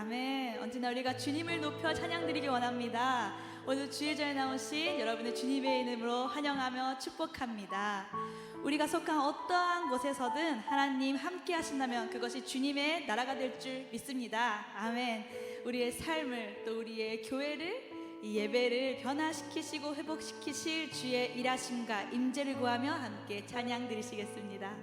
아멘. 언제나 우리가 주님을 높여 찬양드리기 원합니다. 오늘 주일전에 나오신 여러분의 주님의 이름으로 환영하며 축복합니다. 우리가 속한 어떠한 곳에서든 하나님 함께 하신다면 그것이 주님의 나라가 될 줄 믿습니다. 아멘. 우리의 삶을 또 우리의 교회를 이 예배를 변화시키시고 회복시키실 주의 일하심과 임재를 구하며 함께 찬양 드리시겠습니다.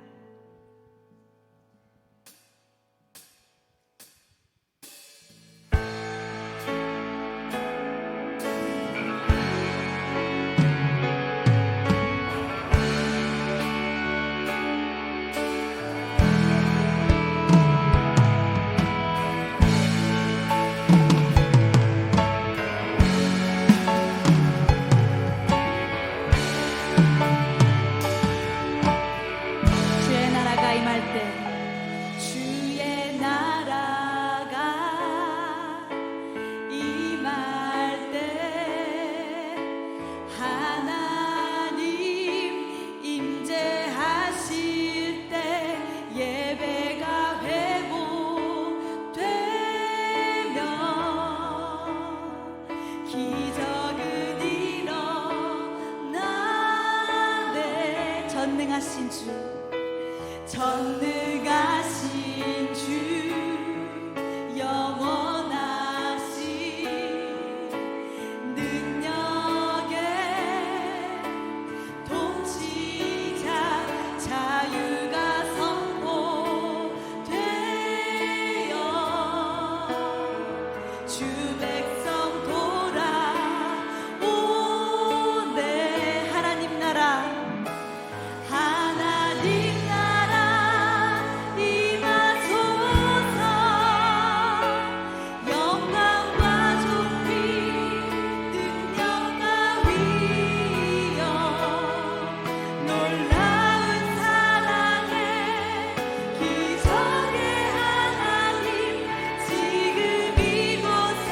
전능하신 주, 전능하신 주, 영원하신 능력의 통치자, 자유가 선포되어 주 백성 돌아오네. 하나님 나라 기적의 하나님 지금 이곳에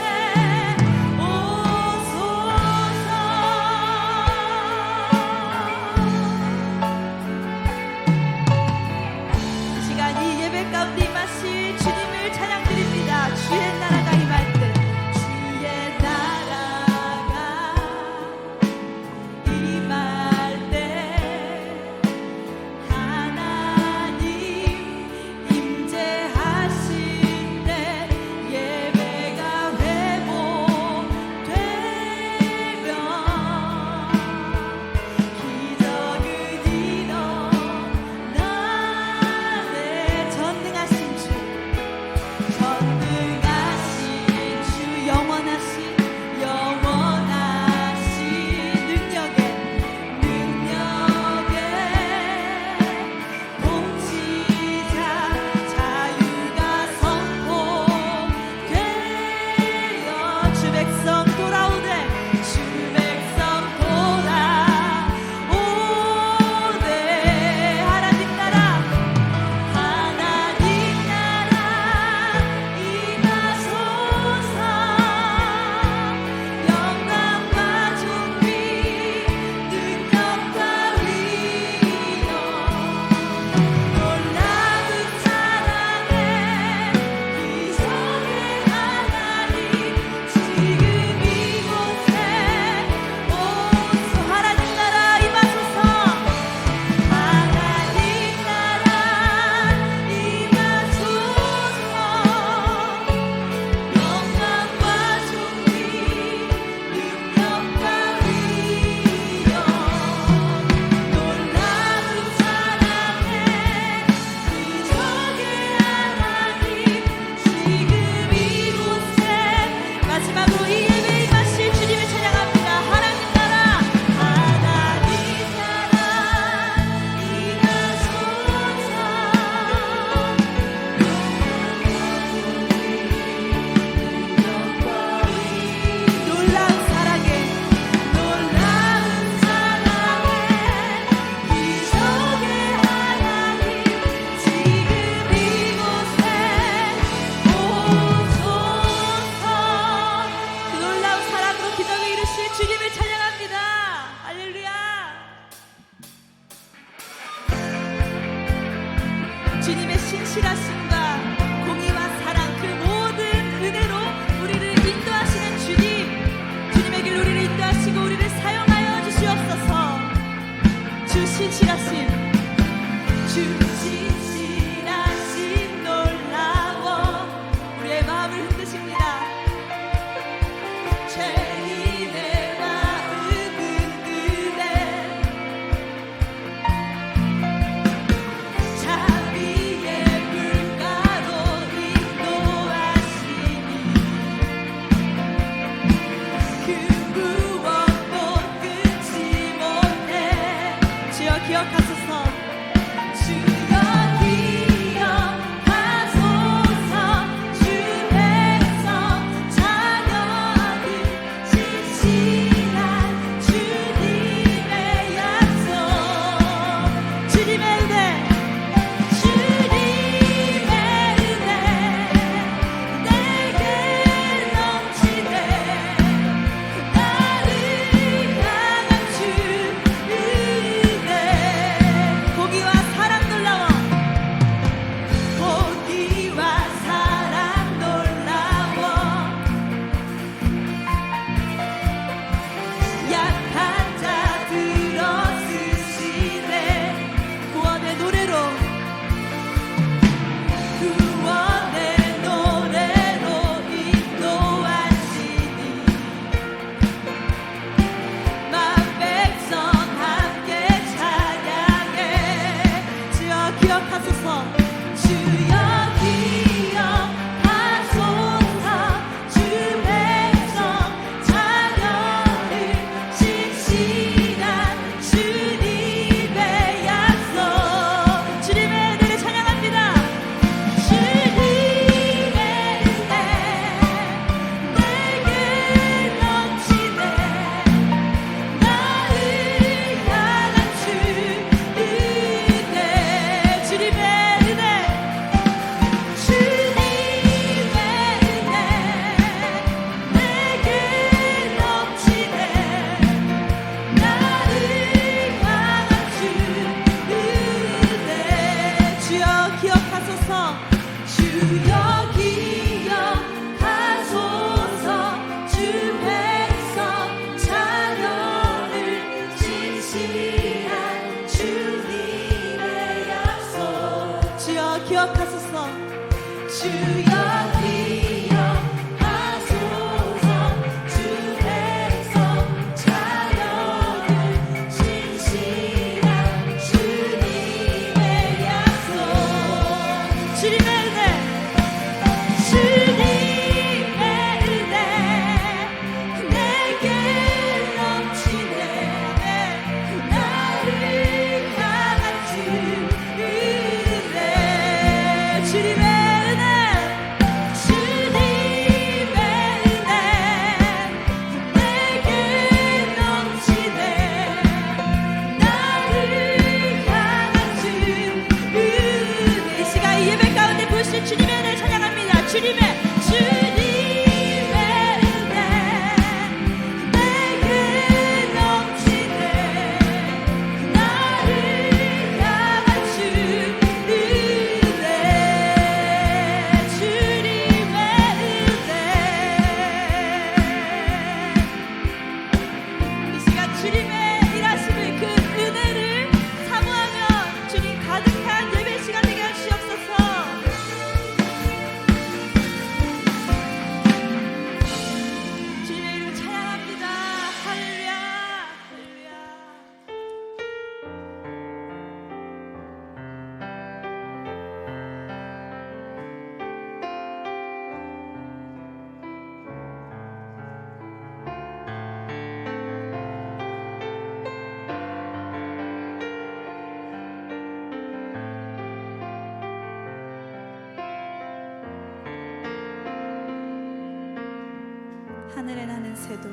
하늘에 나는 새도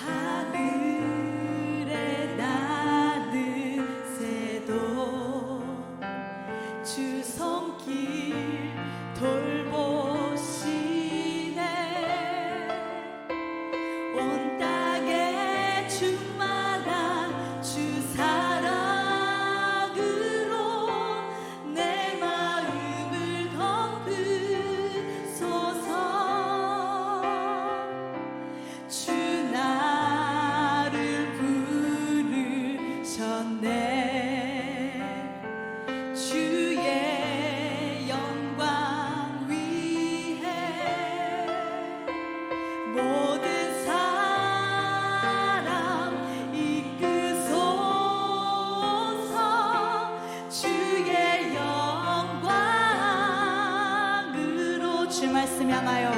하늘에 나는 새도 주 손길 돌보시네 온 땅에 충만한 주 사랑으로 내 마음을 덮으소서 주 나를 부르셨네 주의 영광 위에 모든 사람 이끄소서 주의 영광으로 주 말씀 향하여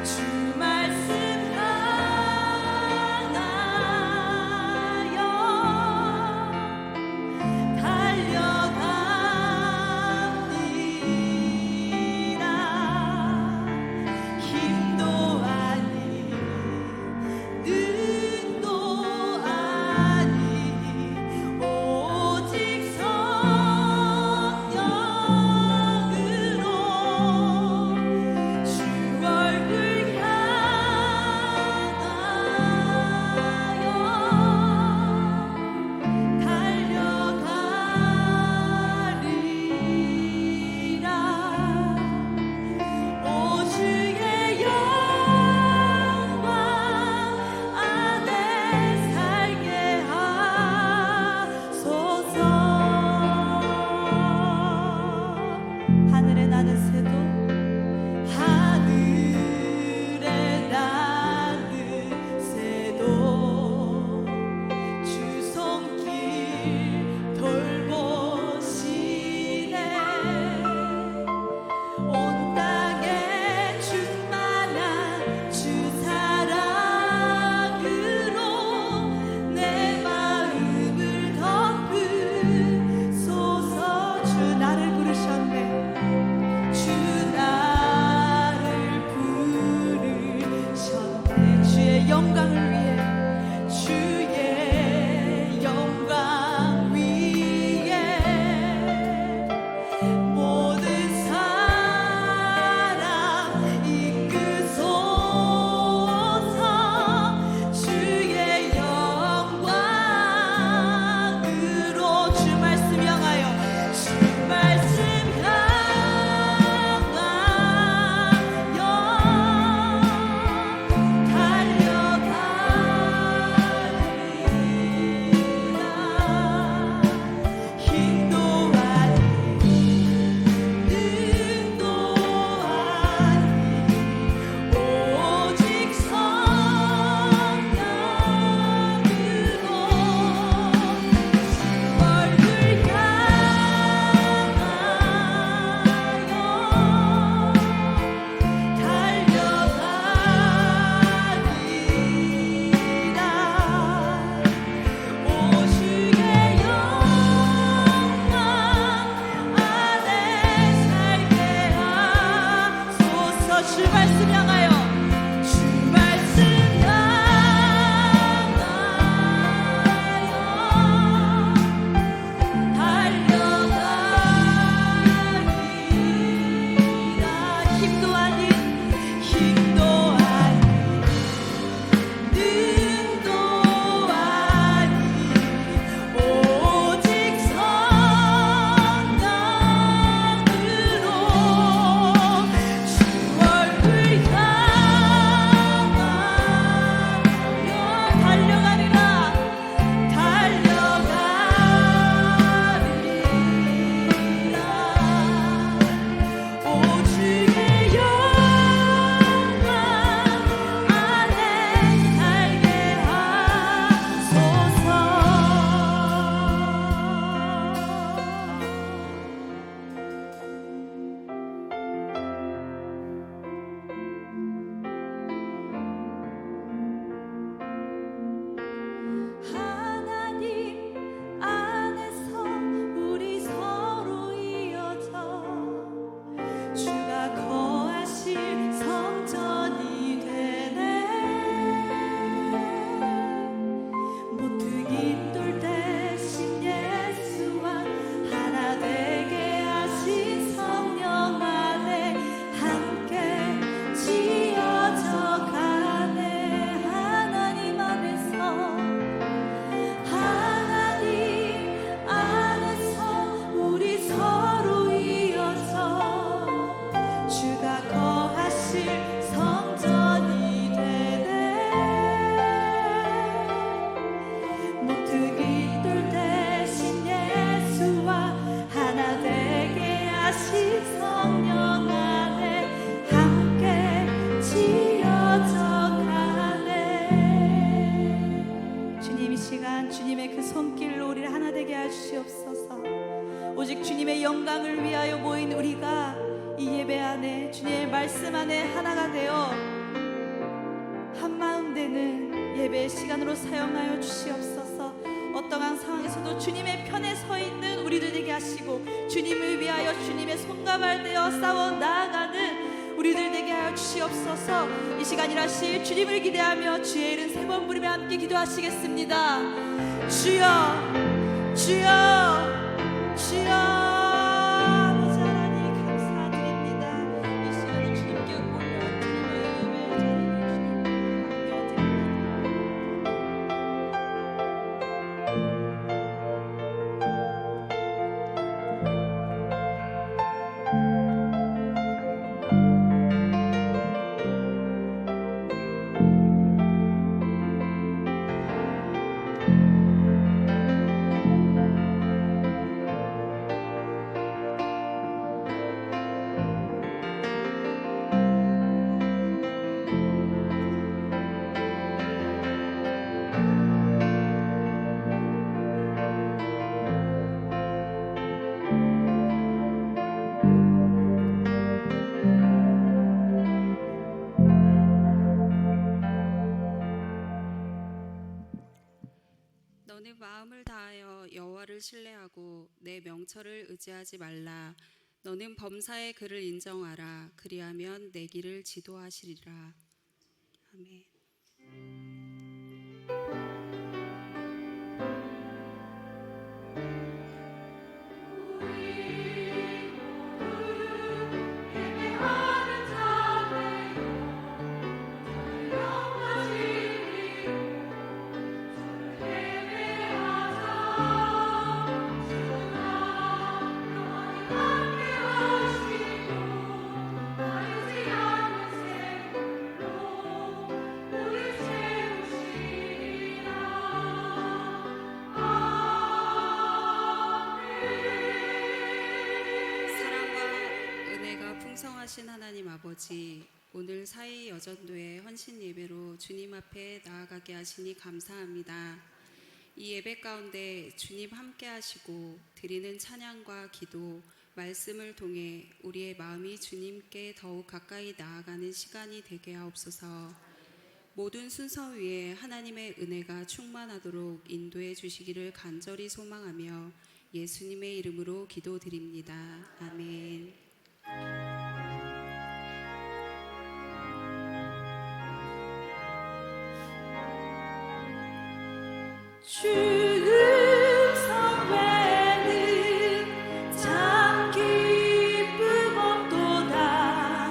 주 말씀 하늘에 나는 새도 하늘에 나는 새도 주 손길 돌보시네 온 땅에 충만한 주 사랑으로 내 마음을 덮으소서 주 나를 부르셨네 주 나를 부르셨네 주의 영광을 위해 주의 영광 위에 모든 사람 이끄소서 주의 영광으로 주 말씀 향하여 주 말씀 주 말씀 향하여 주 말씀 향하여 달려가리라 힘도 아니 주님의 그 손길로 우리를 하나 되게 하시옵소서. 오직 주님의 영광을 위하여 모인 우리가 이 예배 안에 주님의 말씀 안에 하나가 되어 한마음 되는 예배의 시간으로 사용하여 주시옵소서. 어떠한 상황에서도 주님의 편에 서 있는 우리들 되게 하시고 주님을 위하여 주님의 손과 발 되어 싸워 나아가는 우리들 되게 하여 주시옵소서. 이 시간 일하실 주님을 기대하며 주의 이름 세 번 부르며 함께 기도하시겠습니다. 주여 주여 주여. 아버지 하나님 감사드립니다. 이 시간에 주님께 올려 드리며 예배의 자리를 주님께 너는 마음을 다하여 여호와를 신뢰하고 내 명철을 의지하지 말라. 너는 범사의 그를 인정하라. 그리하면 내 길을 지도하시리라. 아멘. 풍성하신 하나님 아버지, 오늘 사이 여전도의 헌신 예배로 주님 앞에 나아가게 하시니 감사합니다. 이 예배 가운데 주님 함께 하시고 드리는 찬양과 기도, 말씀을 통해 우리의 마음이 주님께 더욱 가까이 나아가는 시간이 되게 하옵소서. 모든 순서 위에 하나님의 은혜가 충만하도록 인도해 주시기를 간절히 소망하며 예수님의 이름으로 기도드립니다. 아멘. 주님 성회는 참 기쁨 없도다.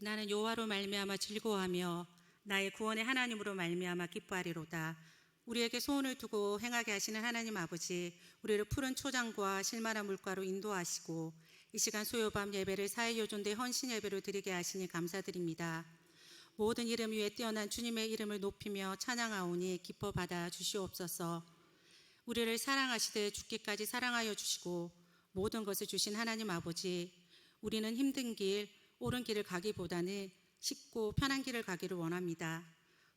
나는 여호와로 말미암아 즐거워하며 나의 구원의 하나님으로 말미암아 기뻐하리로다. 우리에게 소원을 두고 행하게 하시는 하나님 아버지, 우리를 푸른 초장과 실만한 물가로 인도하시고 이 시간 수요밤 예배를 사회요존대 헌신 예배로 드리게 하시니 감사드립니다. 모든 이름 위에 뛰어난 주님의 이름을 높이며 찬양하오니 기뻐 받아 주시옵소서. 우리를 사랑하시되 죽기까지 사랑하여 주시고 모든 것을 주신 하나님 아버지, 우리는 힘든 길, 옳은 길을 가기보다는 쉽고 편한 길을 가기를 원합니다.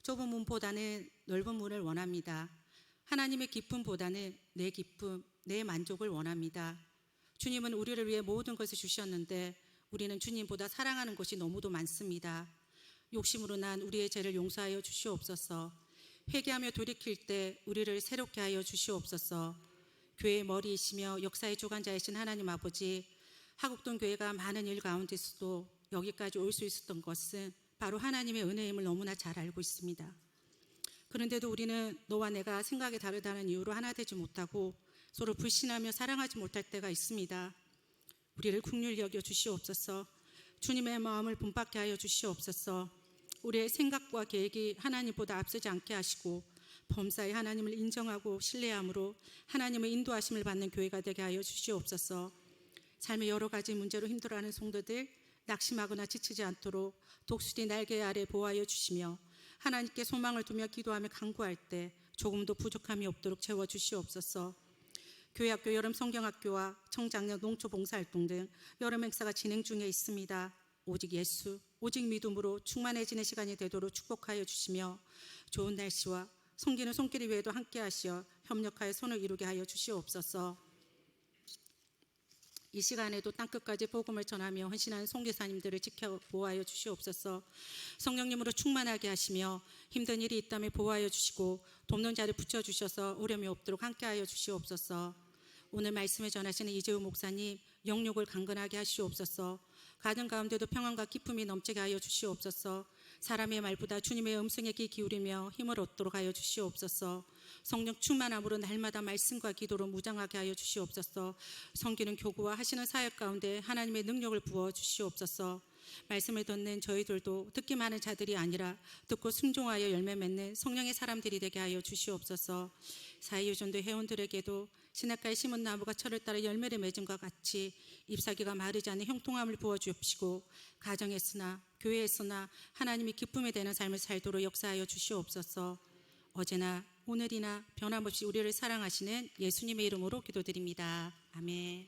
좁은 문보다는 넓은 문을 원합니다. 하나님의 기쁨보다는 내 기쁨, 내 만족을 원합니다. 주님은 우리를 위해 모든 것을 주셨는데 우리는 주님보다 사랑하는 것이 너무도 많습니다. 욕심으로 난 우리의 죄를 용서하여 주시옵소서. 회개하며 돌이킬 때 우리를 새롭게 하여 주시옵소서. 교회의 머리이시며 역사의 주관자이신 하나님 아버지, 하곡동 교회가 많은 일 가운데서도 여기까지 올 수 있었던 것은 바로 하나님의 은혜임을 너무나 잘 알고 있습니다. 그런데도 우리는 너와 내가 생각이 다르다는 이유로 하나 되지 못하고 서로 불신하며 사랑하지 못할 때가 있습니다. 우리를 긍휼히 여겨 주시옵소서. 주님의 마음을 본받게 하여 주시옵소서. 우리의 생각과 계획이 하나님보다 앞서지 않게 하시고 범사에 하나님을 인정하고 신뢰함으로 하나님의 인도하심을 받는 교회가 되게 하여 주시옵소서. 삶의 여러 가지 문제로 힘들어하는 성도들 낙심하거나 지치지 않도록 독수리 날개 아래 보호하여 주시며 하나님께 소망을 두며 기도하며 간구할 때 조금도 부족함이 없도록 채워주시옵소서. 교회학교 여름 성경학교와 청장년 농촌 봉사활동 등 여름 행사가 진행 중에 있습니다. 오직 예수, 오직 믿음으로 충만해지는 시간이 되도록 축복하여 주시며 좋은 날씨와 섬기는 손길 위에도 함께 하시어 협력하여 손을 이루게 하여 주시옵소서. 이 시간에도 땅끝까지 복음을 전하며 헌신하는 선교사님들을 지켜 보호하여 주시옵소서. 성령님으로 충만하게 하시며 힘든 일이 있다면 보호하여 주시고 돕는 자를 붙여주셔서 어려움이 없도록 함께하여 주시옵소서. 오늘 말씀을 전하시는 이재우 목사님 영육을 강건하게 하시옵소서. 가정 가운데도 평안과 기쁨이 넘치게 하여 주시옵소서. 사람의 말보다 주님의 음성에 귀 기울이며 힘을 얻도록 하여 주시옵소서. 성령 충만함으로 날마다 말씀과 기도로 무장하게 하여 주시옵소서. 섬기는 교구와 하시는 사역 가운데 하나님의 능력을 부어 주시옵소서. 말씀을 듣는 저희들도 듣기만 하는 자들이 아니라 듣고 순종하여 열매 맺는 성령의 사람들이 되게 하여 주시옵소서. 사회유전도 회원들에게도 시냇가에 심은 나무가 철을 따라 열매를 맺은 것 같이 잎사귀가 마르지 않는 형통함을 부어 주옵시고 가정에서나 교회에서나 하나님이 기쁨이 되는 삶을 살도록 역사하여 주시옵소서. 어제나 오늘이나 변함없이 우리를 사랑하시는 예수님의 이름으로 기도드립니다. 아멘.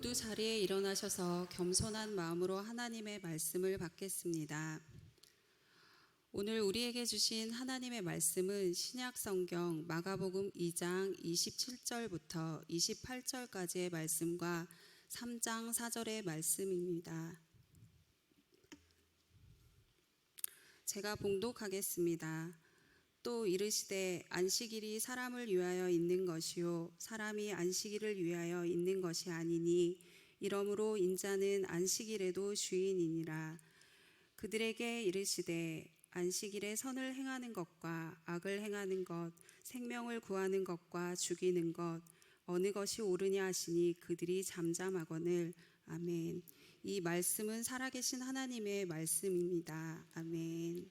모두 자리에 일어나셔서 겸손한 마음으로 하나님의 말씀을 받겠습니다. 오늘 우리에게 주신 하나님의 말씀은 신약성경 마가복음 2장 27절부터 28절까지의 말씀과 3장 4절의 말씀입니다. 제가 봉독하겠습니다. 또 이르시되 안식일이 사람을 위하여 있는 것이요 사람이 안식일을 위하여 있는 것이 아니니 이러므로 인자는 안식일에도 주인이니라. 그들에게 이르시되 안식일에 선을 행하는 것과 악을 행하는 것, 생명을 구하는 것과 죽이는 것 어느 것이 옳으냐 하시니 그들이 잠잠하거늘. 아멘. 이 말씀은 살아계신 하나님의 말씀입니다. 아멘.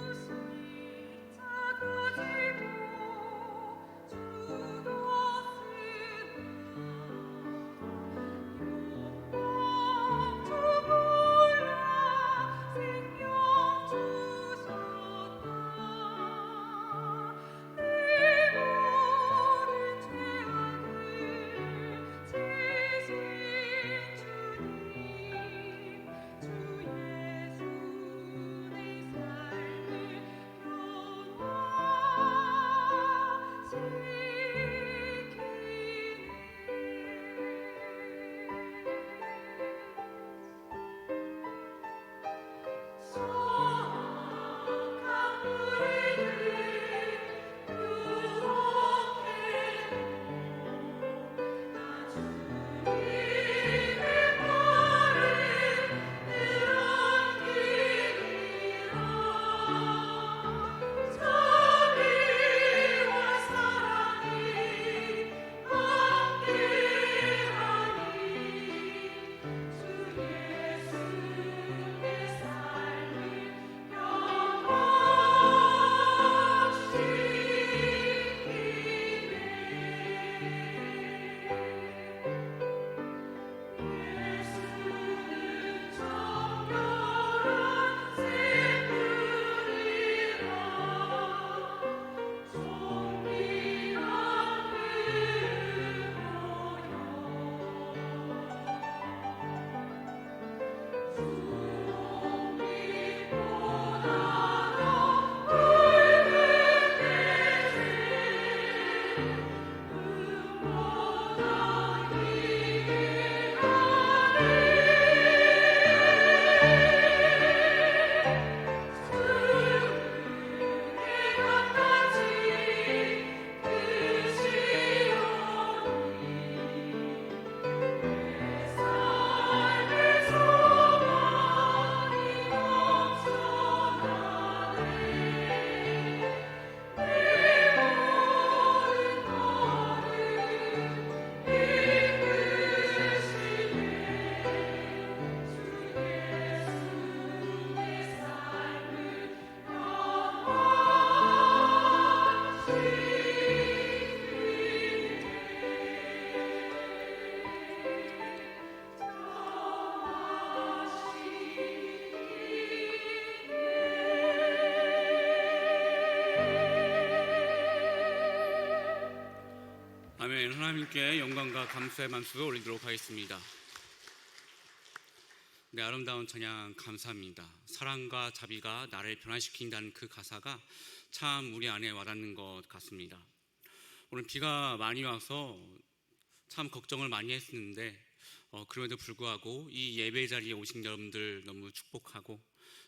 주시 작아지고 주도 아멘. 하나님께 영광과 감사의 만수를 올리도록 하겠습니다. 네, 아름다운 찬양 감사합니다. 사랑과 자비가 나를 변화시킨다는 그 가사가 참 우리 안에 와닿는 것 같습니다. 오늘 비가 많이 와서 참 걱정을 많이 했었는데 그럼에도 불구하고 이 예배 자리에 오신 여러분들 너무 축복하고,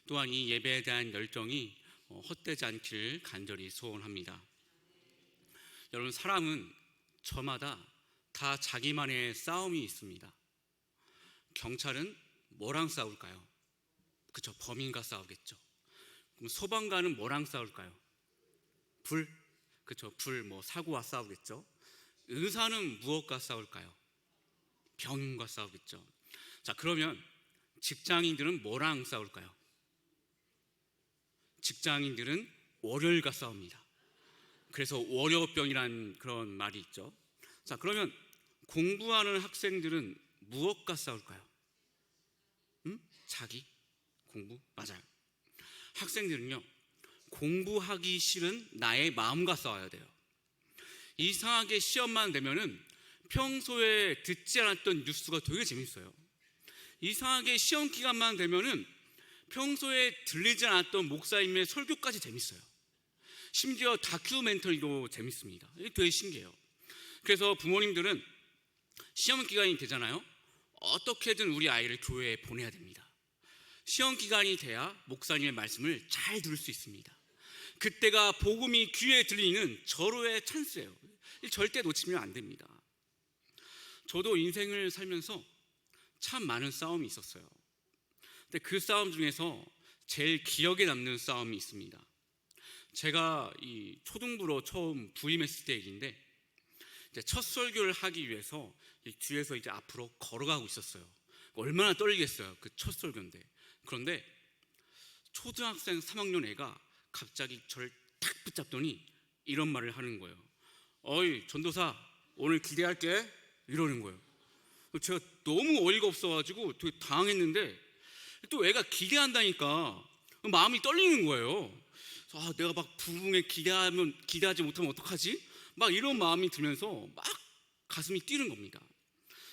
또한 이 예배에 대한 열정이 헛되지 않기를 간절히 소원합니다. 여러분, 사람은 저마다 다 자기만의 싸움이 있습니다. 경찰은 뭐랑 싸울까요? 그쵸, 범인과 싸우겠죠. 그럼 소방관은 뭐랑 싸울까요? 불, 그쵸, 사고와 싸우겠죠. 의사는 무엇과 싸울까요? 병과 싸우겠죠. 자, 그러면 직장인들은 뭐랑 싸울까요? 직장인들은 월요일과 싸웁니다. 그래서 월요병이라는 그런 말이 있죠. 자, 그러면 공부하는 학생들은 무엇과 싸울까요? 자기? 공부? 맞아요. 학생들은요, 공부하기 싫은 나의 마음과 싸워야 돼요. 이상하게 시험만 되면은 평소에 듣지 않았던 뉴스가 되게 재밌어요. 이상하게 시험 기간만 되면은 평소에 들리지 않았던 목사님의 설교까지 재밌어요. 심지어 다큐멘터리도 재밌습니다. 이게 되게 신기해요. 그래서 부모님들은 시험 기간이 되잖아요. 어떻게든 우리 아이를 교회에 보내야 됩니다. 시험 기간이 돼야 목사님의 말씀을 잘 들을 수 있습니다. 그때가 복음이 귀에 들리는 절호의 찬스예요. 절대 놓치면 안 됩니다. 저도 인생을 살면서 참 많은 싸움이 있었어요. 근데 그 싸움 중에서 제일 기억에 남는 싸움이 있습니다. 제가 이 초등부로 처음 부임했을 때 얘기인데, 이제 첫 설교를 하기 위해서 뒤에서 이제 앞으로 걸어가고 있었어요. 얼마나 떨리겠어요. 그 첫 설교인데. 그런데 초등학생 3학년 애가 갑자기 저를 탁 붙잡더니 이런 말을 하는 거예요. 어이, 전도사, 오늘 기대할게. 이러는 거예요. 제가 너무 어이가 없어가지고 되게 당황했는데, 또 애가 기대한다니까 마음이 떨리는 거예요. 아, 내가 막 부흥에 기대하지 못하면 어떡하지? 막 이런 마음이 들면서 막 가슴이 뛰는 겁니다.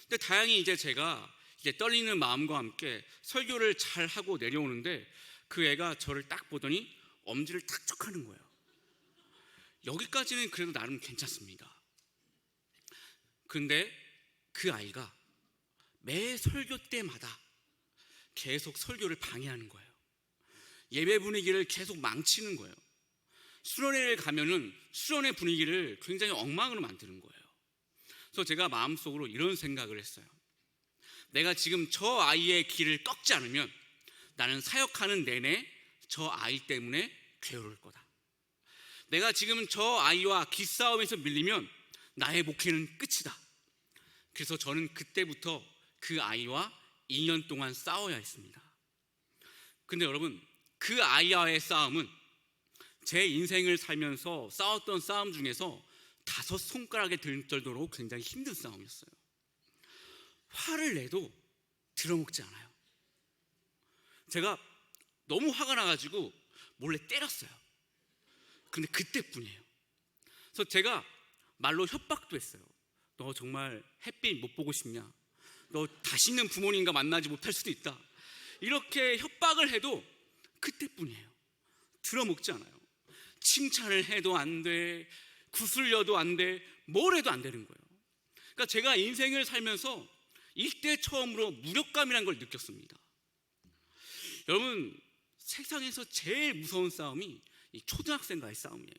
근데 다행히 이제 제가 이제 떨리는 마음과 함께 설교를 잘 하고 내려오는데, 그 애가 저를 딱 보더니 엄지를 탁 하는 거예요. 여기까지는 그래도 나름 괜찮습니다. 근데 그 아이가 매 설교 때마다 계속 설교를 방해하는 거예요. 예배 분위기를 계속 망치는 거예요. 수련회를 가면은 수련회 분위기를 굉장히 엉망으로 만드는 거예요. 그래서 제가 마음속으로 이런 생각을 했어요. 내가 지금 저 아이의 길을 꺾지 않으면 나는 사역하는 내내 저 아이 때문에 괴로울 거다. 내가 지금 저 아이와 기싸움에서 밀리면 나의 목회는 끝이다. 그래서 저는 그때부터 그 아이와 2년 동안 싸워야 했습니다. 근데 여러분, 그 아이와의 싸움은 제 인생을 살면서 싸웠던 싸움 중에서 5손가락에 들 정도로 굉장히 힘든 싸움이었어요. 화를 내도 들어먹지 않아요. 제가 너무 화가 나가지고 몰래 때렸어요. 근데 그때뿐이에요. 그래서 제가 말로 협박도 했어요. 너 정말 햇빛 못 보고 싶냐? 너 다시는 부모님과 만나지 못할 수도 있다. 이렇게 협박을 해도 그때뿐이에요. 들어먹지 않아요. 칭찬을 해도 안 돼, 구슬려도 안 돼, 뭘 해도 안 되는 거예요. 그러니까 제가 인생을 살면서 이때 처음으로 무력감이라는 걸 느꼈습니다. 여러분, 세상에서 제일 무서운 싸움이 이 초등학생과의 싸움이에요.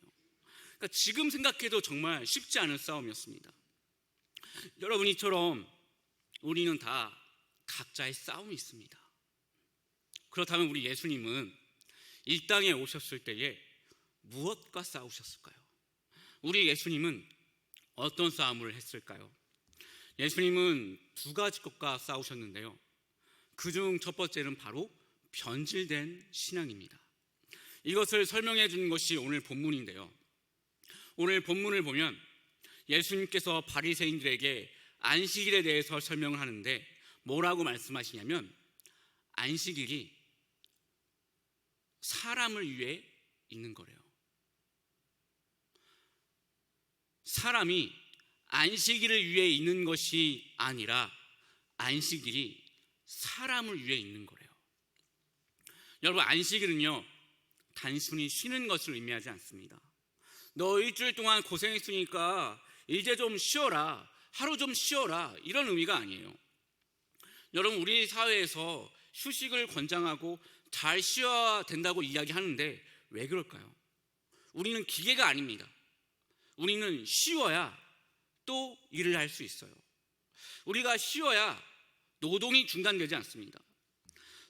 그러니까 지금 생각해도 정말 쉽지 않은 싸움이었습니다. 여러분이처럼 우리는 다 각자의 싸움이 있습니다. 그렇다면 우리 예수님은 이 땅에 오셨을 때에 무엇과 싸우셨을까요? 우리 예수님은 어떤 싸움을 했을까요? 예수님은 2가지 것과 싸우셨는데요. 그중 첫 번째는 바로 변질된 신앙입니다. 이것을 설명해 주는 것이 오늘 본문인데요. 오늘 본문을 보면 예수님께서 바리새인들에게 안식일에 대해서 설명을 하는데 뭐라고 말씀하시냐면, 안식일이 사람을 위해 있는 거래요. 사람이 안식일을 위해 있는 것이 아니라 안식일이 사람을 위해 있는 거래요. 여러분, 안식일은요 단순히 쉬는 것을 의미하지 않습니다. 너 일주일 동안 고생했으니까 이제 좀 쉬어라, 하루 좀 쉬어라, 이런 의미가 아니에요. 여러분, 우리 사회에서 휴식을 권장하고 잘 쉬어야 된다고 이야기하는데 왜 그럴까요? 우리는 기계가 아닙니다. 우리는 쉬어야 또 일을 할 수 있어요. 우리가 쉬어야 노동이 중단되지 않습니다.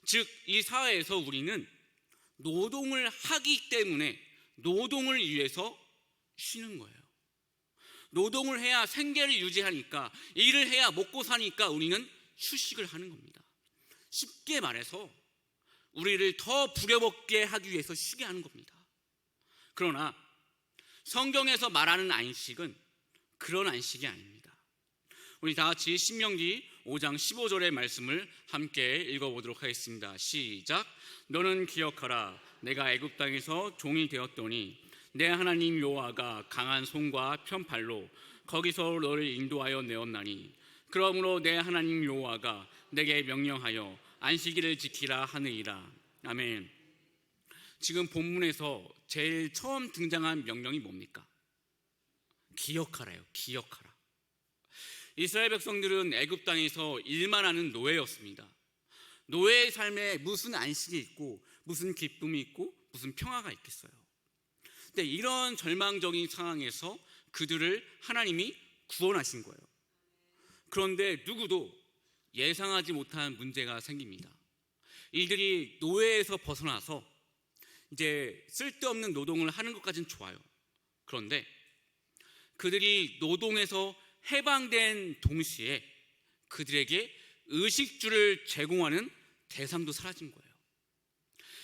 즉, 이 사회에서 우리는 노동을 하기 때문에 노동을 위해서 쉬는 거예요. 노동을 해야 생계를 유지하니까, 일을 해야 먹고 사니까 우리는 휴식을 하는 겁니다. 쉽게 말해서 우리를 더 부려먹게 하기 위해서 쉬게 하는 겁니다. 그러나 성경에서 말하는 안식은 그런 안식이 아닙니다. 우리 다 같이 신명기 5장 15절의 말씀을 함께 읽어보도록 하겠습니다. 시작. 너는 기억하라. 내가 애굽 땅에서 종이 되었더니 내 하나님 여호와가 강한 손과 편팔로 거기서 너를 인도하여 내었나니 그러므로 내 하나님 여호와가 내게 명령하여 안식일을 지키라 하느니라. 아멘. 지금 본문에서 제일 처음 등장한 명령이 뭡니까? 기억하라요. 기억하라. 이스라엘 백성들은 애굽 땅에서 일만 하는 노예였습니다. 노예의 삶에 무슨 안식이 있고 무슨 기쁨이 있고 무슨 평화가 있겠어요. 근데 이런 절망적인 상황에서 그들을 하나님이 구원하신 거예요. 그런데 누구도 예상하지 못한 문제가 생깁니다. 이들이 노예에서 벗어나서 이제 쓸데없는 노동을 하는 것까지는 좋아요. 그런데 그들이 노동에서 해방된 동시에 그들에게 의식주를 제공하는 대상도 사라진 거예요.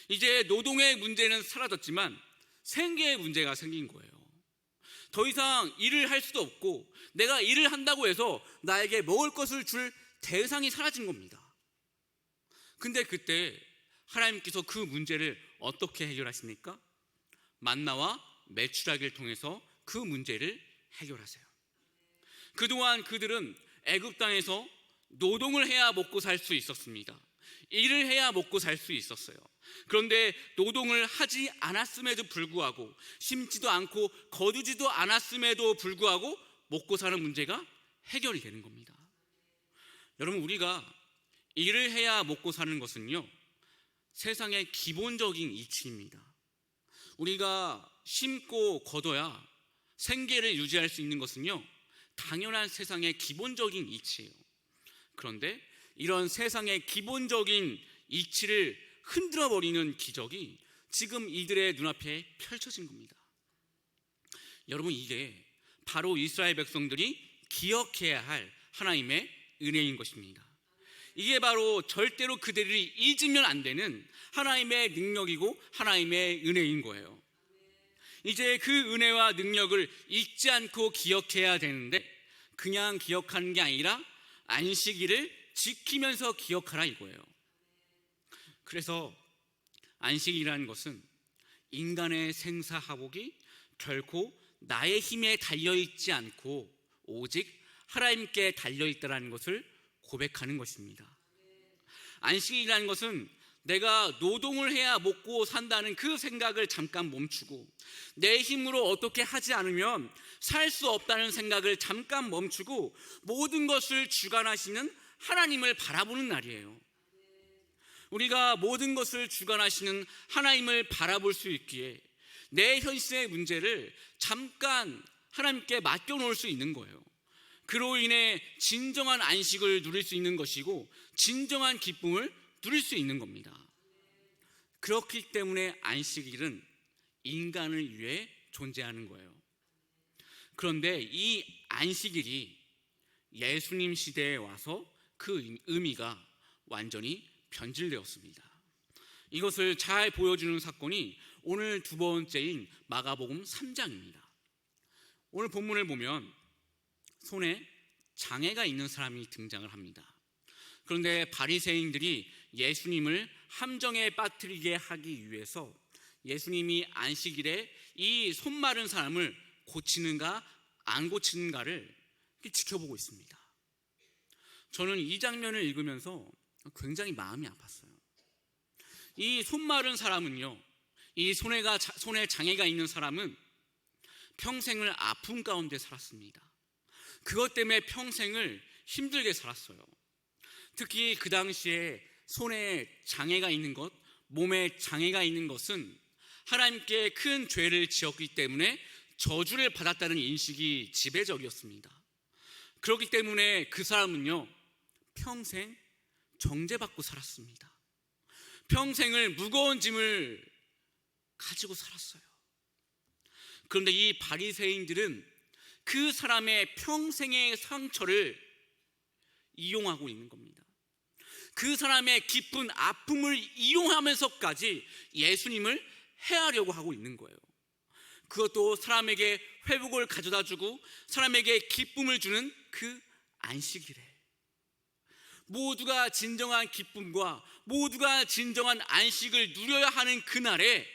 이제 노동의 문제는 사라졌지만 생계의 문제가 생긴 거예요. 더 이상 일을 할 수도 없고 내가 일을 한다고 해서 나에게 먹을 것을 줄 대상이 사라진 겁니다. 근데 그때 하나님께서 그 문제를 어떻게 해결하십니까? 만나와 메추라기를 통해서 그 문제를 해결하세요. 그동안 그들은 애굽 땅에서 노동을 해야 먹고 살 수 있었습니다. 일을 해야 먹고 살 수 있었어요. 그런데 노동을 하지 않았음에도 불구하고, 심지도 않고 거두지도 않았음에도 불구하고 먹고 사는 문제가 해결이 되는 겁니다. 여러분, 우리가 일을 해야 먹고 사는 것은요, 세상의 기본적인 이치입니다. 우리가 심고 거둬야 생계를 유지할 수 있는 것은요, 당연한 세상의 기본적인 이치예요. 그런데 이런 세상의 기본적인 이치를 흔들어버리는 기적이 지금 이들의 눈앞에 펼쳐진 겁니다. 여러분, 이게 바로 이스라엘 백성들이 기억해야 할 하나님의 은혜인 것입니다. 이게 바로 절대로 그들이 잊으면 안 되는 하나님의 능력이고 하나님의 은혜인 거예요. 이제 그 은혜와 능력을 잊지 않고 기억해야 되는데, 그냥 기억하는 게 아니라 안식일을 지키면서 기억하라 이거예요. 그래서 안식이라는 것은 인간의 생사하복이 결코 나의 힘에 달려있지 않고 오직 하나님께 달려있다는 것을 고백하는 것입니다. 안식이라는 것은 내가 노동을 해야 먹고 산다는 그 생각을 잠깐 멈추고, 내 힘으로 어떻게 하지 않으면 살 수 없다는 생각을 잠깐 멈추고 모든 것을 주관하시는 하나님을 바라보는 날이에요. 우리가 모든 것을 주관하시는 하나님을 바라볼 수 있기에 내 현실의 문제를 잠깐 하나님께 맡겨놓을 수 있는 거예요. 그로 인해 진정한 안식을 누릴 수 있는 것이고 진정한 기쁨을 누릴 수 있는 겁니다. 그렇기 때문에 안식일은 인간을 위해 존재하는 거예요. 그런데 이 안식일이 예수님 시대에 와서 그 의미가 완전히 변질되었습니다. 이것을 잘 보여주는 사건이 오늘 두 번째인 마가복음 3장입니다. 오늘 본문을 보면 손에 장애가 있는 사람이 등장을 합니다. 그런데 바리새인들이 예수님을 함정에 빠뜨리게 하기 위해서 예수님이 안식일에 이 손 마른 사람을 고치는가 안 고치는가를 지켜보고 있습니다. 저는 이 장면을 읽으면서 굉장히 마음이 아팠어요. 이 손 마른 사람은요, 이 손에 장애가 있는 사람은 평생을 아픔 가운데 살았습니다. 그것 때문에 평생을 힘들게 살았어요. 특히 그 당시에 손에 장애가 있는 것, 몸에 장애가 있는 것은 하나님께 큰 죄를 지었기 때문에 저주를 받았다는 인식이 지배적이었습니다. 그렇기 때문에 그 사람은요, 평생 정죄받고 살았습니다. 평생을 무거운 짐을 가지고 살았어요. 그런데 이 바리새인들은 그 사람의 평생의 상처를 이용하고 있는 겁니다. 그 사람의 깊은 아픔을 이용하면서까지 예수님을 해하려고 하고 있는 거예요. 그것도 사람에게 회복을 가져다 주고 사람에게 기쁨을 주는 그 안식일에, 모두가 진정한 기쁨과 모두가 진정한 안식을 누려야 하는 그날에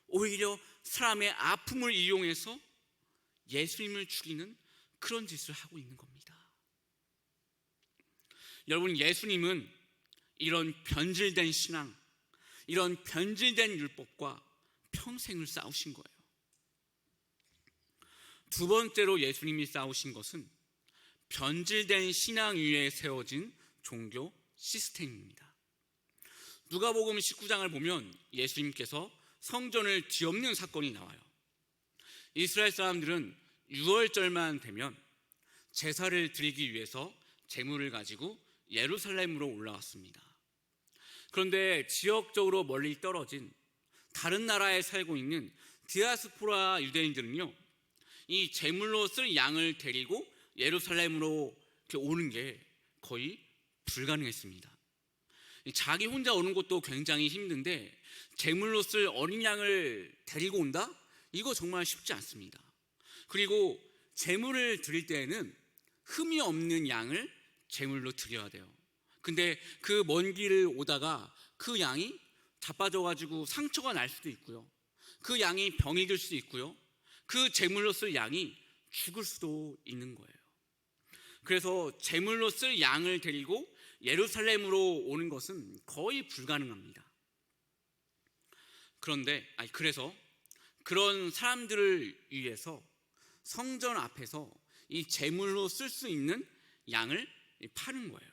오히려 사람의 아픔을 이용해서 예수님을 죽이는 그런 짓을 하고 있는 겁니다. 여러분, 예수님은 이런 변질된 신앙, 이런 변질된 율법과 평생을 싸우신 거예요. 두 번째로 예수님이 싸우신 것은 변질된 신앙 위에 세워진 종교 시스템입니다. 누가복음 19장을 보면 예수님께서 성전을 뒤엎는 사건이 나와요. 이스라엘 사람들은 6월절만 되면 제사를 드리기 위해서 제물을 가지고 예루살렘으로 올라왔습니다. 그런데 지역적으로 멀리 떨어진 다른 나라에 살고 있는 디아스포라 유대인들은요, 이 제물로 쓸 양을 데리고 예루살렘으로 오는 게 거의 불가능했습니다. 자기 혼자 오는 것도 굉장히 힘든데 제물로 쓸 어린 양을 데리고 온다? 이거 정말 쉽지 않습니다. 그리고 제물을 드릴 때에는 흠이 없는 양을 제물로 드려야 돼요. 근데 그 먼 길을 오다가 그 양이 자빠져가지고 상처가 날 수도 있고요, 그 양이 병이 들 수도 있고요, 그 제물로 쓸 양이 죽을 수도 있는 거예요. 그래서 제물로 쓸 양을 데리고 예루살렘으로 오는 것은 거의 불가능합니다. 그래서 그런 사람들을 위해서 성전 앞에서 이 제물로 쓸 수 있는 양을 파는 거예요.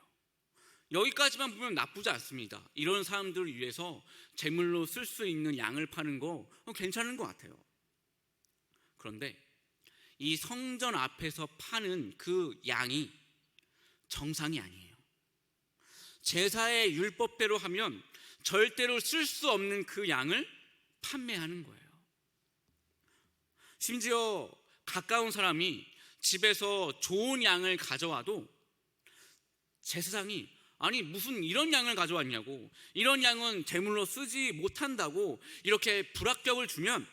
여기까지만 보면 나쁘지 않습니다. 이런 사람들을 위해서 제물로 쓸 수 있는 양을 파는 거 괜찮은 것 같아요. 그런데 이 성전 앞에서 파는 그 양이 정상이 아니에요. 제사의 율법대로 하면 절대로 쓸 수 없는 그 양을 판매하는 거예요. 심지어 가까운 사람이 집에서 좋은 양을 가져와도 제사장이 아니 무슨 이런 양을 가져왔냐고, 이런 양은 제물로 쓰지 못한다고 이렇게 불합격을 주면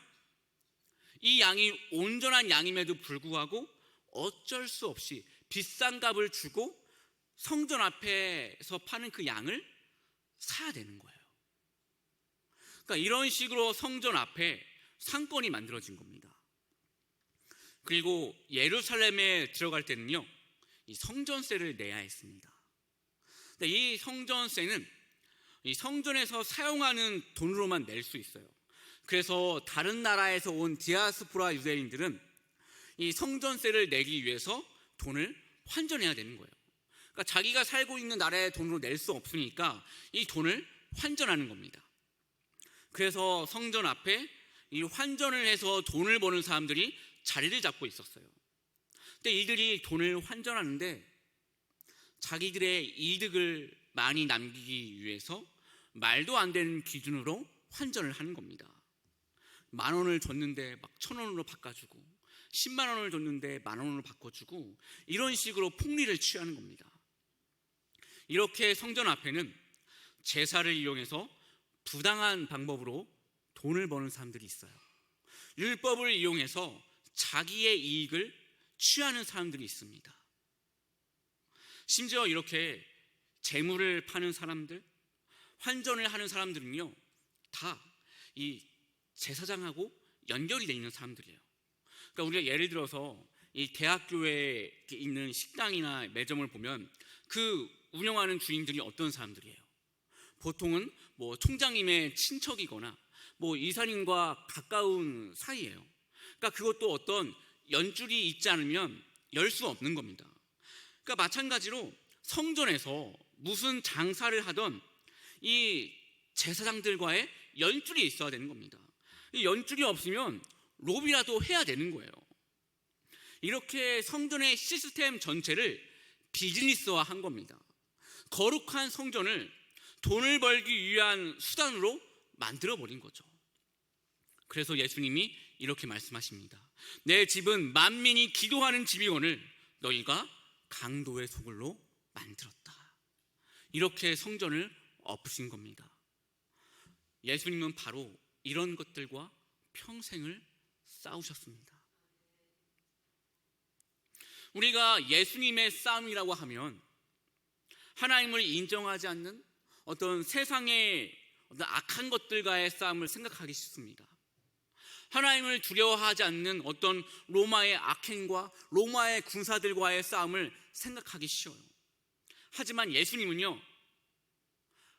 이 양이 온전한 양임에도 불구하고 어쩔 수 없이 비싼 값을 주고 성전 앞에서 파는 그 양을 사야 되는 거예요. 그러니까 이런 식으로 성전 앞에 상권이 만들어진 겁니다. 그리고 예루살렘에 들어갈 때는요, 이 성전세를 내야 했습니다. 근데 이 성전세는 이 성전에서 사용하는 돈으로만 낼 수 있어요. 그래서 다른 나라에서 온 디아스포라 유대인들은 이 성전세를 내기 위해서 돈을 환전해야 되는 거예요. 그러니까 자기가 살고 있는 나라의 돈으로 낼 수 없으니까 이 돈을 환전하는 겁니다. 그래서 성전 앞에 이 환전을 해서 돈을 버는 사람들이 자리를 잡고 있었어요. 근데 이들이 돈을 환전하는데 자기들의 이득을 많이 남기기 위해서 말도 안 되는 기준으로 환전을 하는 겁니다. 10,000원을 줬는데 막 1,000원으로 바꿔주고, 10만 원을 줬는데 10,000원으로 바꿔주고, 이런 식으로 폭리를 취하는 겁니다. 이렇게 성전 앞에는 제사를 이용해서 부당한 방법으로 돈을 버는 사람들이 있어요. 율법을 이용해서 자기의 이익을 취하는 사람들이 있습니다. 심지어 이렇게 재물을 파는 사람들, 환전을 하는 사람들은요, 다 이 제사장하고 연결이 되어 있는 사람들이에요. 그러니까 우리가 예를 들어서 이 대학교에 있는 식당이나 매점을 보면 그 운영하는 주인들이 어떤 사람들이에요? 보통은 뭐 총장님의 친척이거나 뭐 이사님과 가까운 사이예요. 그러니까 그것도 어떤 연줄이 있지 않으면 열 수 없는 겁니다. 그러니까 마찬가지로 성전에서 무슨 장사를 하던 이 제사장들과의 연줄이 있어야 되는 겁니다. 이 연줄이 없으면 로비라도 해야 되는 거예요. 이렇게 성전의 시스템 전체를 비즈니스화 한 겁니다. 거룩한 성전을 돈을 벌기 위한 수단으로 만들어 버린 거죠. 그래서 예수님이 이렇게 말씀하십니다. 내 집은 만민이 기도하는 집이거늘 너희가 강도의 소굴로 만들었다. 이렇게 성전을 엎으신 겁니다. 예수님은 바로 이런 것들과 평생을 싸우셨습니다. 우리가 예수님의 싸움이라고 하면 하나님을 인정하지 않는 어떤 세상의 어떤 악한 것들과의 싸움을 생각하기 쉽습니다. 하나님을 두려워하지 않는 어떤 로마의 악행과 로마의 군사들과의 싸움을 생각하기 쉬워요. 하지만 예수님은요,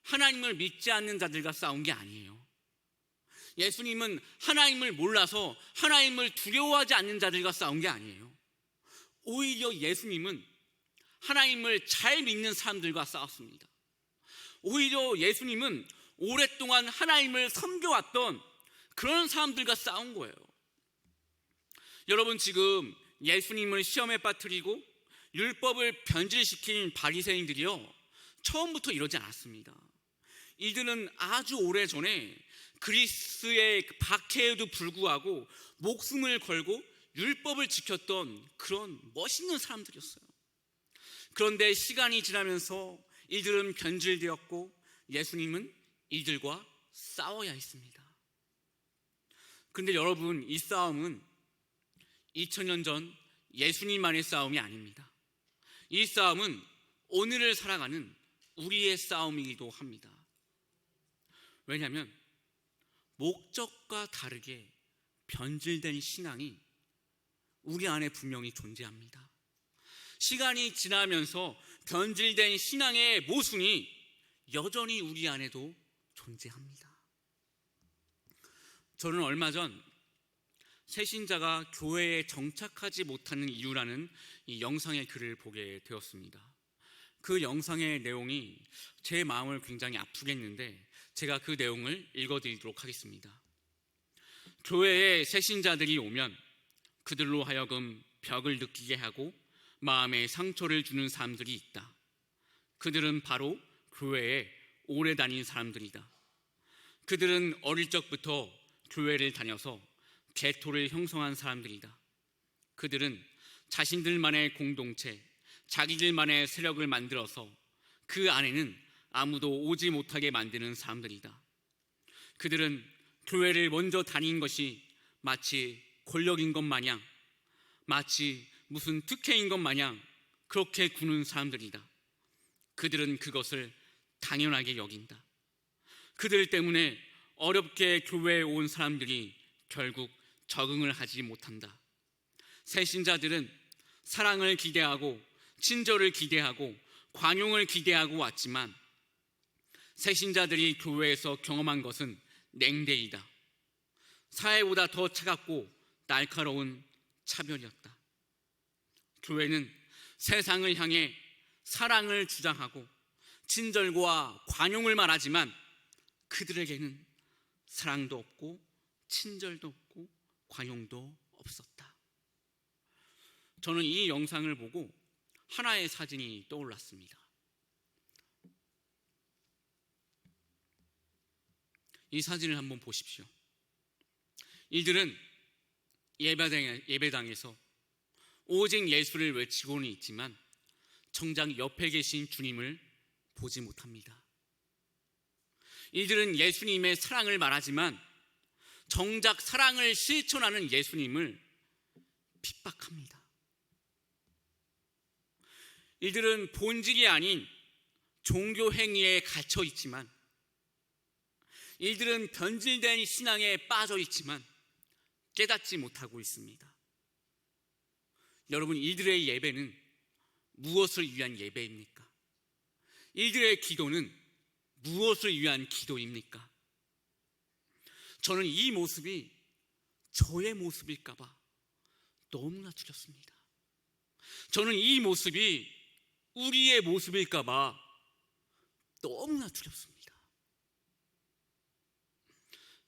하나님을 믿지 않는 자들과 싸운 게 아니에요. 예수님은 하나님을 몰라서 하나님을 두려워하지 않는 자들과 싸운 게 아니에요. 오히려 예수님은 하나님을 잘 믿는 사람들과 싸웠습니다. 오히려 예수님은 오랫동안 하나님을 섬겨왔던 그런 사람들과 싸운 거예요. 여러분, 지금 예수님을 시험에 빠뜨리고 율법을 변질시킨 바리새인들이요, 처음부터 이러지 않았습니다. 이들은 아주 오래전에 그리스의 박해에도 불구하고 목숨을 걸고 율법을 지켰던 그런 멋있는 사람들이었어요. 그런데 시간이 지나면서 이들은 변질되었고 예수님은 이들과 싸워야 했습니다. 그런데 여러분, 이 싸움은 2000년 전 예수님만의 싸움이 아닙니다. 이 싸움은 오늘을 살아가는 우리의 싸움이기도 합니다. 왜냐하면 목적과 다르게 변질된 신앙이 우리 안에 분명히 존재합니다. 시간이 지나면서 변질된 신앙의 모순이 여전히 우리 안에도 존재합니다. 저는 얼마 전 새신자가 교회에 정착하지 못하는 이유라는 이 영상의 글을 보게 되었습니다. 그 영상의 내용이 제 마음을 굉장히 아프게 했는데 제가 그 내용을 읽어드리도록 하겠습니다. 교회에 새신자들이 오면 그들로 하여금 벽을 느끼게 하고 마음에 상처를 주는 사람들이 있다. 그들은 바로 교회에 오래 다닌 사람들이다. 그들은 어릴 적부터 교회를 다녀서 개토를 형성한 사람들이다. 그들은 자신들만의 공동체, 자기들만의 세력을 만들어서 그 안에는 아무도 오지 못하게 만드는 사람들이다. 그들은 교회를 먼저 다닌 것이 마치 권력인 것 마냥, 마치 무슨 특혜인 것 마냥 그렇게 구는 사람들이다. 그들은 그것을 당연하게 여긴다. 그들 때문에 어렵게 교회에 온 사람들이 결국 적응을 하지 못한다. 새신자들은 사랑을 기대하고 친절을 기대하고 관용을 기대하고 왔지만 새신자들이 교회에서 경험한 것은 냉대이다. 사회보다 더 차갑고 날카로운 차별이었다. 교회는 세상을 향해 사랑을 주장하고 친절과 관용을 말하지만 그들에게는 사랑도 없고 친절도 없고 관용도 없었다. 저는 이 영상을 보고 하나의 사진이 떠올랐습니다. 이 사진을 한번 보십시오. 이들은 예배당에서 오직 예수를 외치고는 있지만 정작 옆에 계신 주님을 보지 못합니다. 이들은 예수님의 사랑을 말하지만 정작 사랑을 실천하는 예수님을 핍박합니다. 이들은 본질이 아닌 종교 행위에 갇혀 있지만, 이들은 변질된 신앙에 빠져 있지만 깨닫지 못하고 있습니다. 여러분, 이들의 예배는 무엇을 위한 예배입니까? 이들의 기도는 무엇을 위한 기도입니까? 저는 이 모습이 저의 모습일까봐 너무나 두렵습니다. 저는 이 모습이 우리의 모습일까봐 너무나 두렵습니다.